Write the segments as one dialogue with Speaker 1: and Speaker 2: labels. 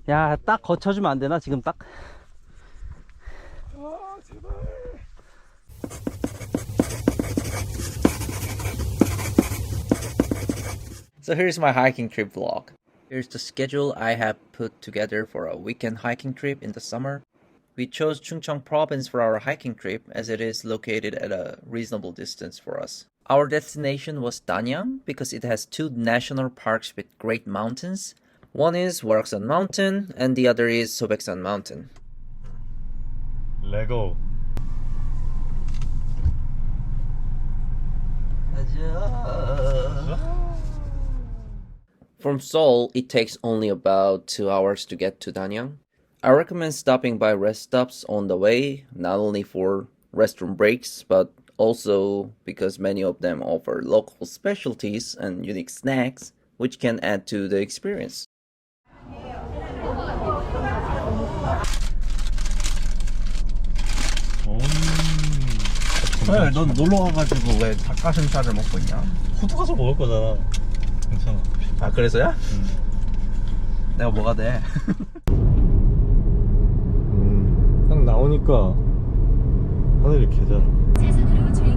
Speaker 1: 야, 딱 거쳐주면 안 되나? 지금 딱.
Speaker 2: 아, 제발.
Speaker 3: So here's my hiking trip vlog. Here's the schedule I have put together for a weekend hiking trip in the summer. We chose Chungcheong province for our hiking trip as it is located at a reasonable distance for us. Our destination was Danyang because it has two national parks with great mountains. One is Waraksan Mountain and the other is Sobeksan Mountain.
Speaker 2: 레고.
Speaker 3: From Seoul, it takes only about 2 hours to get to Danyang. I recommend stopping by rest stops on the way, not only for restroom breaks, but also because many of them offer local specialties and unique snacks, which can add to the experience.
Speaker 1: 그래, 넌 놀러 가가지고 왜 닭가슴살을 먹고 있냐?
Speaker 2: 호두 가서 먹을 거잖아. 괜찮아.
Speaker 1: 아, 그래서야? 내가 뭐가 돼?
Speaker 2: 딱 나오니까 하늘이 개잖아.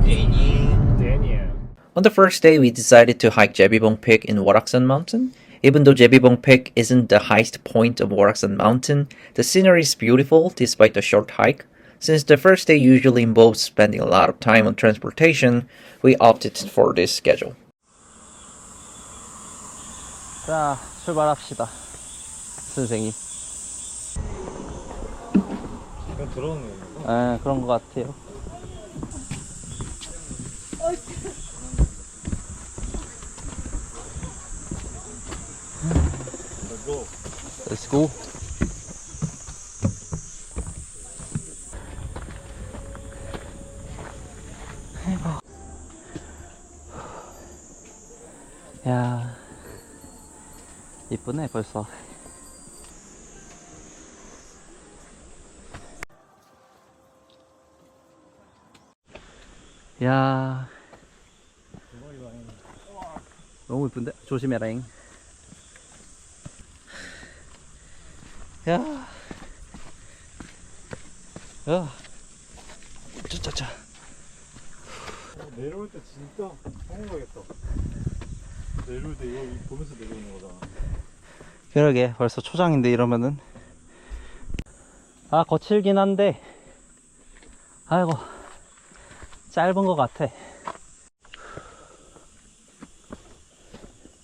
Speaker 2: 데니엘.
Speaker 3: On the first day, we decided to hike Jebibong Peak in Waraksan Mountain. Even though Jebibong Peak isn't the highest point of Waraksan Mountain, the scenery is beautiful despite the short hike. Since the first day usually involves spending a lot of time on transportation, we opted for this schedule.
Speaker 1: 자, 출발합시다. 선생님.
Speaker 2: 이건 들어오는 거.
Speaker 1: 아, 그런 것 같아요.
Speaker 2: 레고.
Speaker 1: Let's go. 야, 이쁘네 벌써. 야, 너무 이쁜데? 조심해라잉. 야, 야, 짜짜짜.
Speaker 2: 내려올 때 진짜 성공하겠다. 내려올 때 이거 보면서 내려오는 거잖아.
Speaker 1: 그러게, 벌써 초장인데 이러면은. 아, 거칠긴 한데, 아이고, 짧은 것 같아.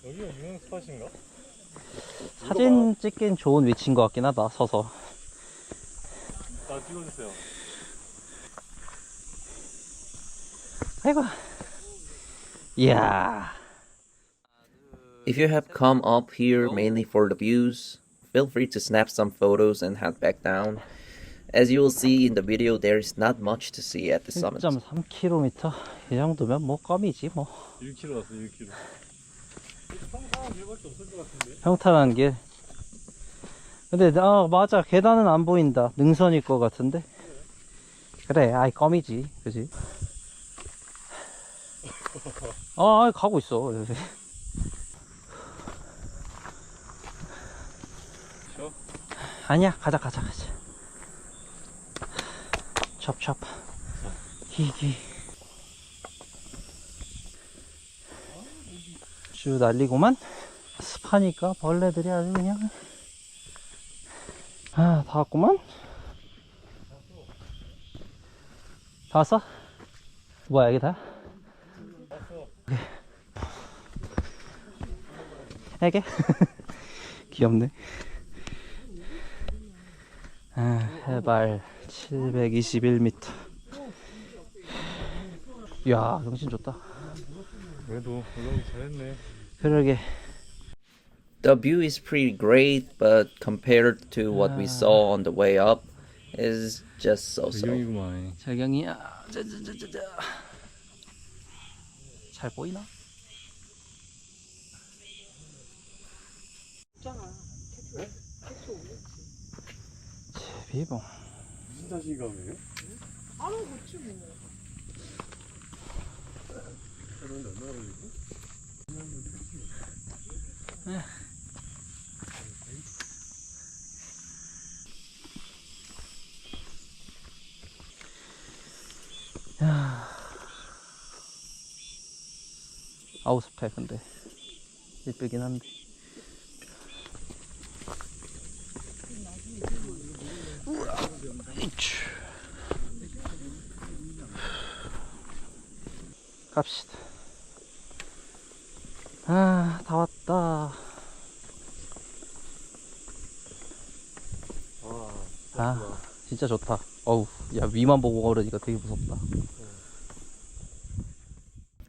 Speaker 2: 여기가 유명 스팟인가?
Speaker 1: 사진 찍긴 좋은 위치인 것 같긴 하다, 서서.
Speaker 2: 나 찍어주세요.
Speaker 1: 아이고. 이야.
Speaker 3: If you have come up here mainly for the views, feel free to snap some photos and head back down. As you will see in the video, there is not much to see at the summit.
Speaker 1: 1.3km? 이 정도면 뭐 껌이지 뭐.
Speaker 2: 1km 왔어, 1km. 평탄한 길밖에 없을 것 같은데?
Speaker 1: 평탄한 길. 근데 맞아, 계단은 안 보인다. 능선일 것 같은데. 그래, 아이 껌이지, 그지? 가고 있어.
Speaker 2: 쉬어?
Speaker 1: 아니야, 가자. 첩. 희기. 쭉 날리고만. 습하니까 벌레들이 아주 그냥. 다 왔구만. 다 왔어? 뭐야, 이게 다야? 이게? 귀엽네. 해발 721m. 이야, 정신 좋다.
Speaker 2: 그래도 올라오기 잘했네.
Speaker 1: 그러게.
Speaker 3: The view is pretty great, but compared to what we saw on the way up, is just so-so.
Speaker 2: 배경이구만.
Speaker 1: 자경이야. 잘 보이나? 제비봉.
Speaker 2: 무슨 자신감이에요?
Speaker 4: 알아보지 뭐.
Speaker 2: 그런데 안 나가지고?
Speaker 1: 아웃스펙 근데 이쁘긴 한데. 갑시다. 아, 다 왔다. 아, 진짜 좋다. 어우, 야, 위만 보고 걸으니까 되게 무섭다.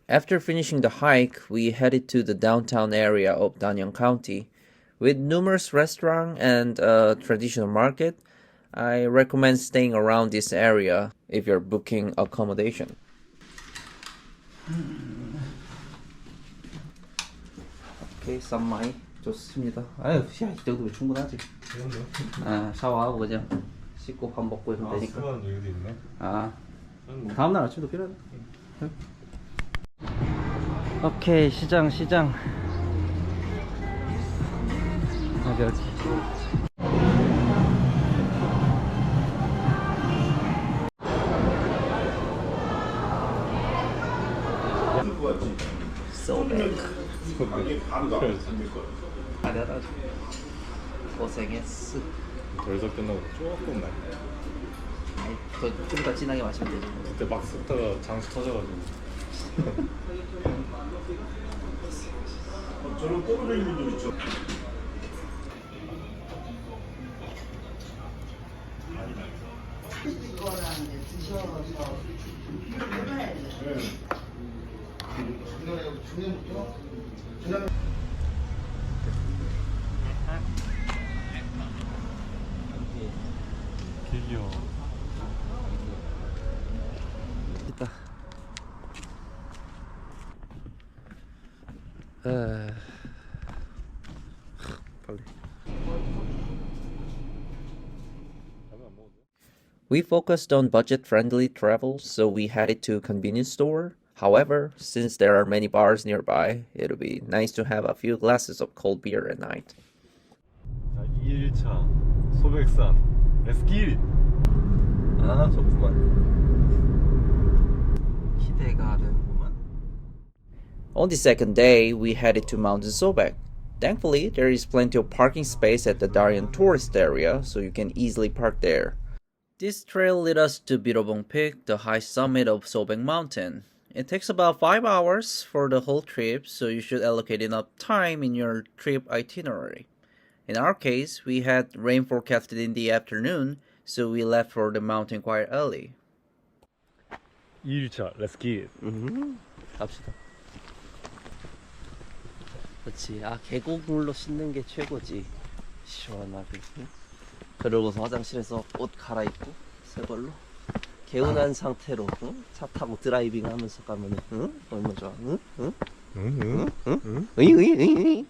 Speaker 3: After finishing the hike, we headed to the downtown area of Danyang County. With numerous restaurants and a traditional market, I recommend staying around this area if you're booking accommodation. 오케이, 쌈마이 좋습니다. 아유, 야, 이 정도면 충분하지. 아, 샤워하고 그냥 씻고 밥 먹고 이러면 되니까.
Speaker 2: 수건 여기도 있네.
Speaker 1: 아, 다음날 아침도 필요하네. 오케이, 시장. 여기.
Speaker 3: 소맥. 가려라. 고생했어.
Speaker 2: 덜 섞였나고 조금 나.
Speaker 3: 아이, 좀 더 진하게 마시면 되지.
Speaker 2: 그때 막 섞다가 장수 터져가지고. 저런 꼬르륵이 분들 있죠. 귀여워.
Speaker 1: 있다. 빨리.
Speaker 3: We focused on budget-friendly travel, so we headed to a convenience store. However, since there are many bars nearby, it'll be nice to have a few glasses of cold beer at night.
Speaker 2: 자, 2일차 소백산 에스길.
Speaker 1: 아, 좋구만. 기대가 되는구만.
Speaker 3: On the second day, we headed to Mountain Sobek. Thankfully, there is plenty of parking space at the Darien tourist area, so you can easily park there. This trail led us to Birobong Peak, the high summit of Sobek Mountain. It takes about 5 hours for the whole trip, so you should allocate enough time in your trip itinerary. In our case, we had rain forecasted in the afternoon, so we left for the mountain quite early.
Speaker 2: 2일차 렛츠기.
Speaker 1: 갑시다. 그렇지. 아, 계곡물로 씻는 게 최고지. 시원하게. 응? 그러고서 화장실에서 옷 갈아입고 새 걸로 개운한 상태로 응? 차 타고 드라이빙 하면서 가면은 응? 얼마나 좋아. 응? 응? 응? 응? 으이.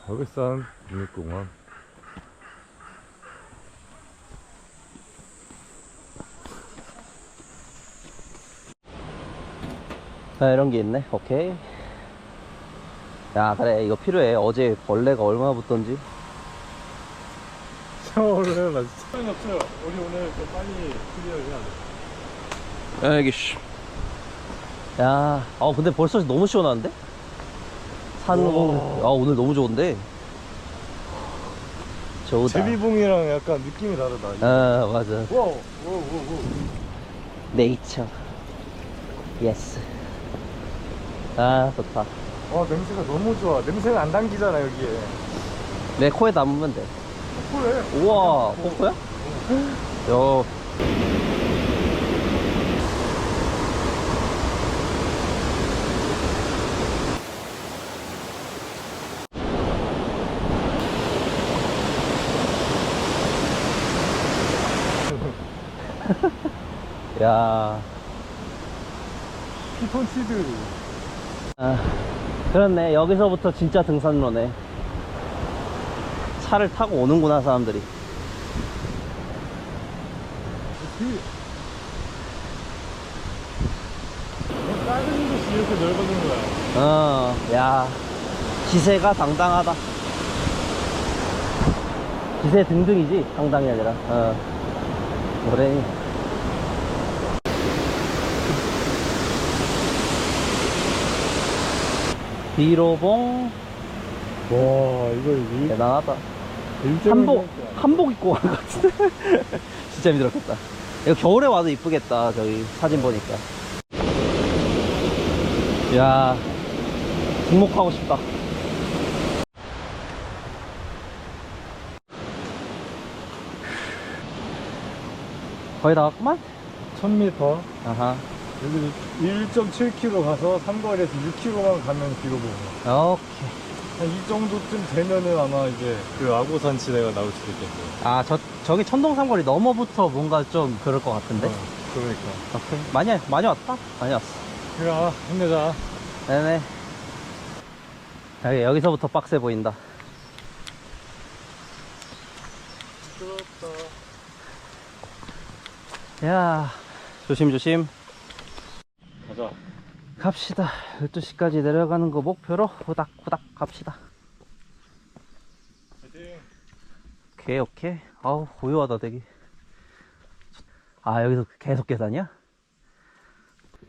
Speaker 2: 서백산 국립공원.
Speaker 1: 아, 이런 게 있네. 오케이. 야, 그래. 이거 필요해. 어제 벌레가 얼마나 붙던지.
Speaker 2: 샤워를 해라. 시간이 없어요. 우리 오늘 좀 빨리 클리어 해야 돼.
Speaker 1: 알겠어. 야, 근데 벌써 너무 시원한데? 오늘 너무 좋은데? 좋다.
Speaker 2: 제비봉이랑 약간 느낌이 다르다.
Speaker 1: 아, 맞아.
Speaker 2: 와우.
Speaker 1: 네이처. 예스. 아, 좋다.
Speaker 2: 와, 냄새가 너무 좋아. 냄새가 안 당기잖아, 여기에.
Speaker 1: 내 코에 담으면 돼.
Speaker 2: 그래.
Speaker 1: 우와, 코코야? 야. 야.
Speaker 2: 피톤치드.
Speaker 1: 아, 그렇네. 여기서부터 진짜 등산로네. 차를 타고 오는구나, 사람들이. 야, 기세가 당당하다. 기세 등등이지, 당당이 아니라. 그래. 비로봉
Speaker 2: 와, 이거
Speaker 1: 대단하다.
Speaker 2: 일정을
Speaker 1: 한복 입고 간 것 같은데. 진짜 힘들었겠다. 이거 겨울에 와도 이쁘겠다. 저기 사진 보니까. 야, 등목하고 싶다. 거의 다 왔구만?
Speaker 2: 1000m.
Speaker 1: 아하.
Speaker 2: 여기 1.7km 가서 삼거리에서 6km만 가면 비로봉.
Speaker 1: 오케이.
Speaker 2: 한 이 정도쯤 되면은 아마 이제 그 아고산 지대가 나올 수도 있겠네요.
Speaker 1: 아, 저기 천동삼거리 넘어부터 뭔가 좀 그럴 것 같은데?
Speaker 2: 그러니까.
Speaker 1: 오케이. 많이 왔다? 많이 왔어.
Speaker 2: 그래, 힘내자.
Speaker 1: 네네. 여기서부터 빡세 보인다.
Speaker 2: 부끄럽다.
Speaker 1: 야, 조심조심.
Speaker 2: 가자.
Speaker 1: 갑시다. 12시까지 내려가는 거 목표로 후닥후닥 갑시다.
Speaker 2: 파이팅.
Speaker 1: 오케이, 오케이. 아우, 고요하다, 되게. 아, 여기서 계속 계산이야?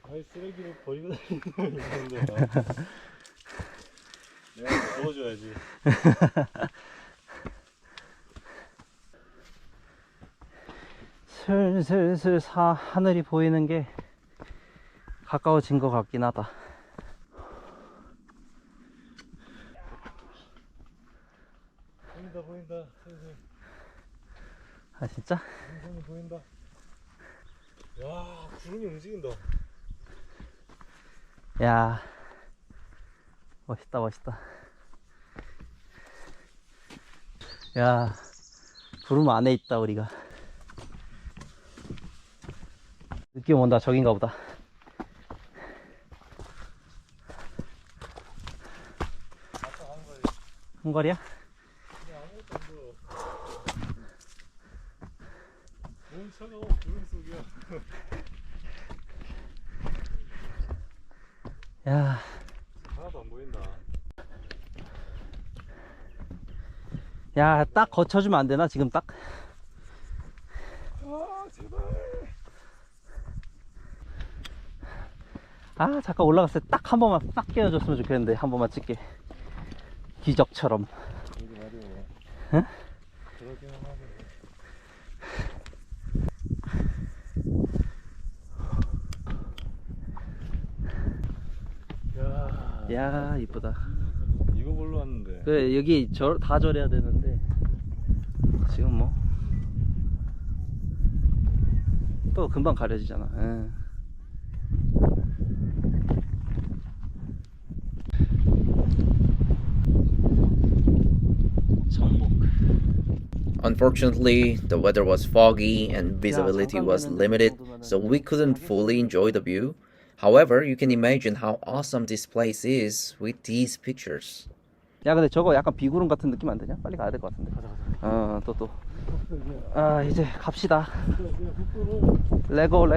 Speaker 2: 아이, 쓰레기를 버리고 다니는 건데. 내가 넣어줘야지.
Speaker 1: 슬슬슬 하늘이 보이는 게 가까워진 것 같긴 하다.
Speaker 2: 보인다. 슬슬.
Speaker 1: 아, 진짜?
Speaker 2: 풍선이 보인다. 야, 구름이 움직인다.
Speaker 1: 야, 멋있다, 멋있다. 야, 구름 안에 있다, 우리가. 느낌 온다, 저긴가 보다. 한 거리야?
Speaker 2: 몸 차가워, 구름 속이야.
Speaker 1: 야,
Speaker 2: 하나도 안 보인다.
Speaker 1: 야, 딱 거쳐주면 안 되나, 지금 딱?
Speaker 2: 아, 제발.
Speaker 1: 아, 잠깐 올라갔을 때 딱 한 번만 딱 깨워줬으면 좋겠는데, 한 번만 찍게. 기적처럼.
Speaker 2: 그러게 말이야.
Speaker 1: 응?
Speaker 2: 그러기는 하네.
Speaker 1: 야, 이쁘다.
Speaker 2: 이거 보러 왔는데.
Speaker 1: 그래, 여기 다 절해야 되는데, 지금 뭐. 또 금방 가려지잖아. 응. 정복.
Speaker 3: Unfortunately, the weather was foggy and visibility was limited, so we couldn't fully enjoy the view. However, you can imagine how awesome this place is with these pictures.
Speaker 1: 야, 근데 저거 약간 비구름 같은 느낌 안 드냐? 빨리 가야 될 것 같은데. 또. 아, 이제 갑시다. 레고.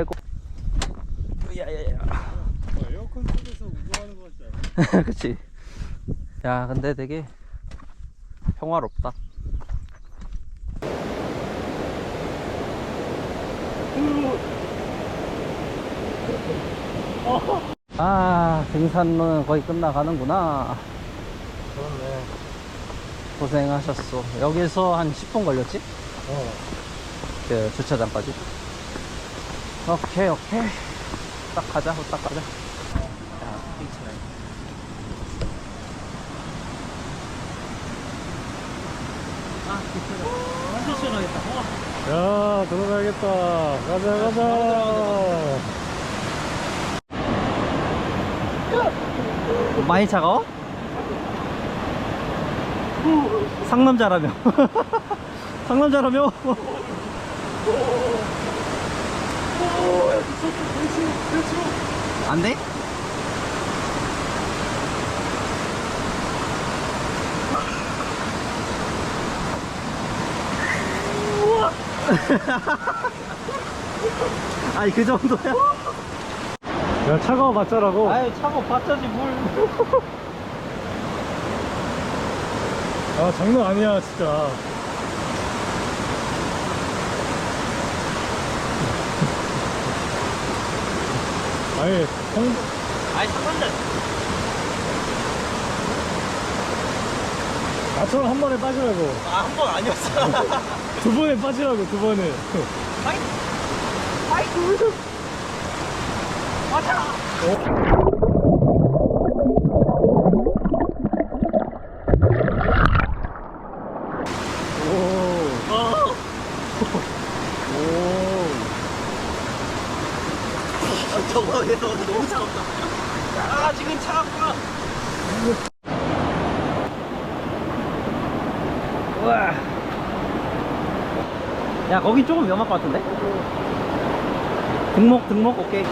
Speaker 1: 야야야.
Speaker 2: 에어컨 속에서 운동하는 거 같지 않아?
Speaker 1: 그치. 야, 근데 되게 평화롭다. 아, 등산은 거의 끝나가는구나.
Speaker 2: 그렇네.
Speaker 1: 고생하셨어. 여기서 한 10분 걸렸지? 그 주차장까지. 오케이. 딱 가자. 야, 핑치네. 아, 핑치네. 완전 시원하겠다.
Speaker 2: 야, 들어가야겠다. 가자.
Speaker 1: 많이 차가워? 상남자라며. 상남자라며. 안 돼? 아니, 그 정도야?
Speaker 2: 야, 차가워 봤자라고.
Speaker 1: 아유 차고 받자지 뭘.
Speaker 2: 아, 장난 아니야, 진짜. 아예
Speaker 1: 아이 상관없네.
Speaker 2: 나처럼 한 번에 빠지라고.
Speaker 1: 아한 번 아니었어.
Speaker 2: 두 번에 빠지라고, 두 번에.
Speaker 1: 아이고. 맞아.
Speaker 2: 오.
Speaker 1: 어.
Speaker 2: 오.
Speaker 1: 저거 얘 너무 차갑다. 아 지금 차갑구나. 우와. 야 거긴 조금 위험할 것 같은데? 등목 오케이.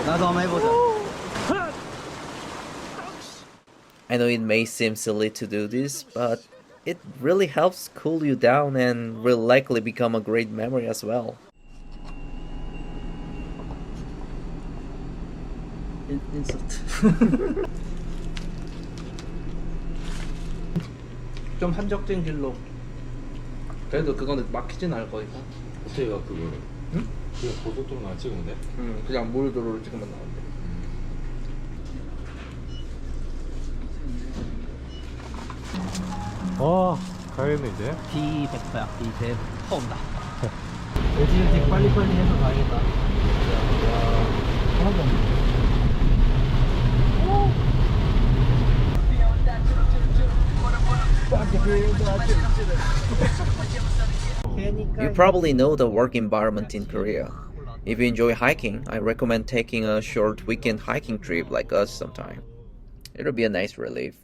Speaker 1: 나도 한번 해보자.
Speaker 3: I know it may seem silly to do this, but it really helps cool you down and will likely become a great memory as well.
Speaker 1: 인서트. 좀 한적진 길로. 그래도 그거는 막히진 않을 거니까.
Speaker 2: 어떻게 가, 그거를? 응? 그냥 고속도로만 안 찍으면 돼?
Speaker 1: 그냥 물도로를 찍으면 나오는데.
Speaker 2: 가야겠네, 이제.
Speaker 1: 비 100%야. 비 100% 온다. LG 빨리빨리 해서 가야겠다. 하나도 없네.
Speaker 3: You probably know the work environment in Korea. If you enjoy hiking, I recommend taking a short weekend hiking trip like us sometime. It'll be a nice relief.